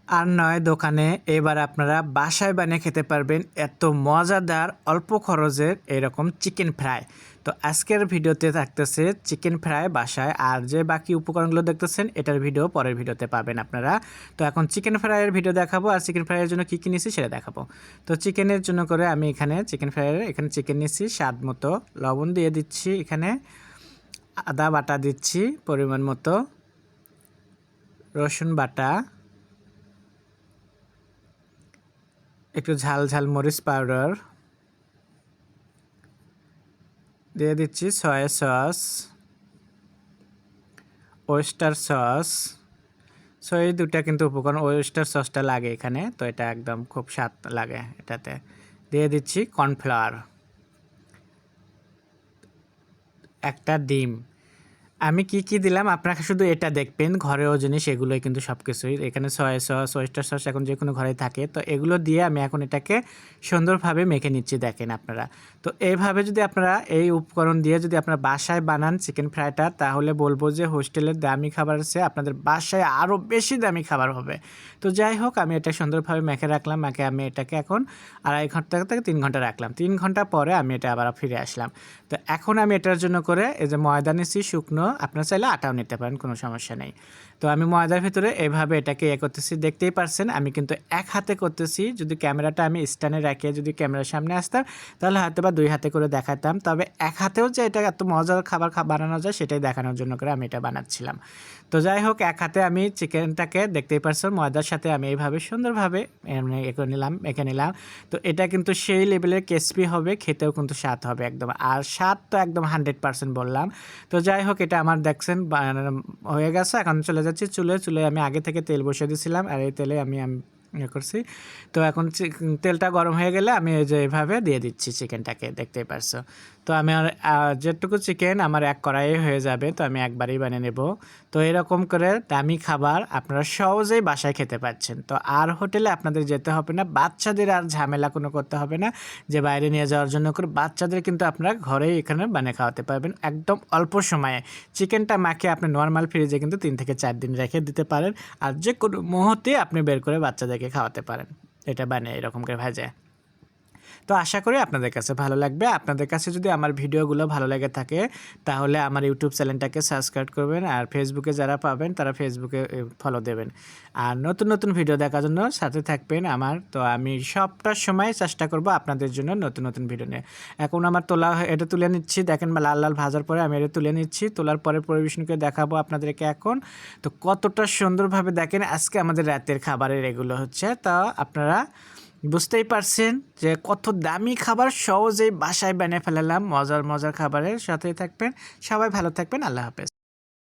আর নয় দোকানে, এবার আপনারা বাসায় বানিয়ে খেতে পারবেন এত মজাদার অল্প খরচের এরকম চিকেন ফ্রাই। তো আজকের ভিডিওতে থাকতেছে চিকেন ফ্রাই বাসায়, আর যে বাকি উপকরণগুলো দেখতেছেন এটার ভিডিও পরের ভিডিওতে পাবেন আপনারা। তো এখন চিকেন ফ্রাইয়ের ভিডিও দেখাবো, আর চিকেন ফ্রাইয়ের জন্য কী কী নিচ্ছি সেটা দেখাবো। তো চিকেনের জন্য করে আমি এখানে চিকেন ফ্রাইয়ের এখানে চিকেন নিচ্ছি, স্বাদ মতো লবণ দিয়ে দিচ্ছি, এখানে আদা বাটা দিচ্ছি পরিমাণ মতো, রসুন বাটা, একটু ঝাল ঝাল মরিচ পাউডার দিয়ে দিচ্ছি, সয়া সস, ওয়েস্টার সস। এই দুটা কিন্তু উপকরণ, ওয়েস্টার সসটা লাগে এখানে, তো এটা একদম খুব স্বাদ লাগে এটাতে। দিয়ে দিচ্ছি কর্নফ্লাওয়ার, একটা ডিম। আমি কি কি দিলাম আপনাকে শুধু এটা দেখবেন, ঘরেও জিনিস এগুলোই কিন্তু সব কিছুই। এখানে সয়া সস, ওয়েস্টার সস এখন যে কোনো ঘরেই থাকে। তো এগুলো দিয়ে আমি এখন এটাকে সুন্দরভাবে মেখে নিচ্ছি, দেখেন আপনারা। তো এইভাবে যদি আপনারা এই উপকরণ দিয়ে যদি আপনারা বাসায় বানান চিকেন ফ্রাইটা, তাহলে বলবো যে হোস্টেলের দামি খাবার আছে আপনাদের বাসায় আরও বেশি দামি খাবার হবে। তো যাই হোক, আমি এটা সুন্দরভাবে মেখে রাখলাম, মেখে আমি এটাকে এখন 2.5 ঘন্টা থেকে 3 ঘন্টা রাখলাম। 3 ঘন্টা পরে আমি এটা আবার ফিরে আসলাম। তো এখন আমি এটার জন্য করে এই যে ময়দা নিচ্ছি শুকনো, আপনারা চাইলে আটাও নিতে পারেন, কোনো সমস্যা নেই। তো আমি ময়দার ভিতরে এভাবে এটাকে করতেছি, দেখতেই পারছেন আমি কিন্তু এক হাতে করতেছি। যদি ক্যামেরাটা আমি স্ট্যান্ডে রেখে যদি ক্যামেরার সামনে আসতাম তাহলে হয়তো বা 2 হাতে করে দেখাতাম, তবে এক হাতেও যে এটা এত মজার খাবার বানানো যায় সেটাই দেখানোর জন্য করে আমি এটা বানাচ্ছিলাম। তো যাই হোক, এক হাতে আমি চিকেনটাকে দেখতেই পারছেন ময়দার সাথে আমি এইভাবে সুন্দরভাবে এঁকে নিলাম। তো এটা কিন্তু সেই লেভেলের ক্রিসপি হবে, খেতেও কিন্তু স্বাদ হবে একদম, আর স্বাদ তো একদম 100% বললাম। তো যাই হোক, এটা আমার দেখছেন হয়ে গেছে। এখন চলে যাচ্ছি চুলে আমি আগে থেকে তেল বসিয়ে দিয়েছিলাম, আর এই তেলে আমি করছি। তো এখন তেলটা গরম হয়ে গেলে আমি এই যে এভাবে দিয়ে দিচ্ছি চিকেনটাকে, দেখতেই পারছো। তো আমি আর যেটুকু চিকেন আমার এক কড়াইয়ে হয়ে যাবে, তো আমি একবারেই বানিয়ে নেব। তো এরকম করে দামি খাবার আপনারা সহজেই বাসায় খেতে পাচ্ছেন। তো আর হোটেলে আপনাদের যেতে হবে না, বাচ্চাদের আর ঝামেলা কোনো করতে হবে না যে বাইরে নিয়ে যাওয়ার জন্য করে। বাচ্চাদের কিন্তু আপনারা ঘরেই এখানে বানিয়ে খাওয়াতে পারবেন একদম অল্প সময়ে। চিকেনটা মাখিয়ে আপনি নর্মাল ফ্রিজে কিন্তু 3 থেকে 4 দিন রেখে দিতে পারেন, আর যে কোনো মুহূর্তে আপনি বের করে বাচ্চাদেরকে খাওয়াতে পারেন এটা বানিয়ে এরকম করে ভেজে। তো আশা করি আপনাদের কাছে ভালো লাগবে। আপনাদের কাছে যদি আমার ভিডিওগুলো ভালো লেগে থাকে তাহলে আমার ইউটিউব চ্যানেলটাকে সাবস্ক্রাইব করবেন, আর ফেসবুকে যারা পাবেন তারা ফেসবুকে ফলো দেবেন, আর নতুন নতুন ভিডিও দেখার জন্য সাথে থাকবেন আমার। তো আমি সবটা সময় চেষ্টা করব আপনাদের জন্য নতুন নতুন ভিডিও নিয়ে। এখন আমার এটা তুলে নিচ্ছি, দেখেন লাল লাল ভাজার পরে আমি এটা তুলে নিচ্ছি। তোলার পরে পরিবেশন করে দেখাবো আপনাদেরকে এখন। তো কতটা সুন্দরভাবে দেখেন আজকে আমাদের রাতের খাবারের এগুলো হচ্ছে। তা আপনারা বুঝতেই পারছেন যে কত দামি খাবার সহজেই বাসায় বানিয়ে ফেলালাম। মজার মজার খাবারের সাথেই থাকবেন, সবাই ভালো থাকবেন, আল্লাহ হাফেজ।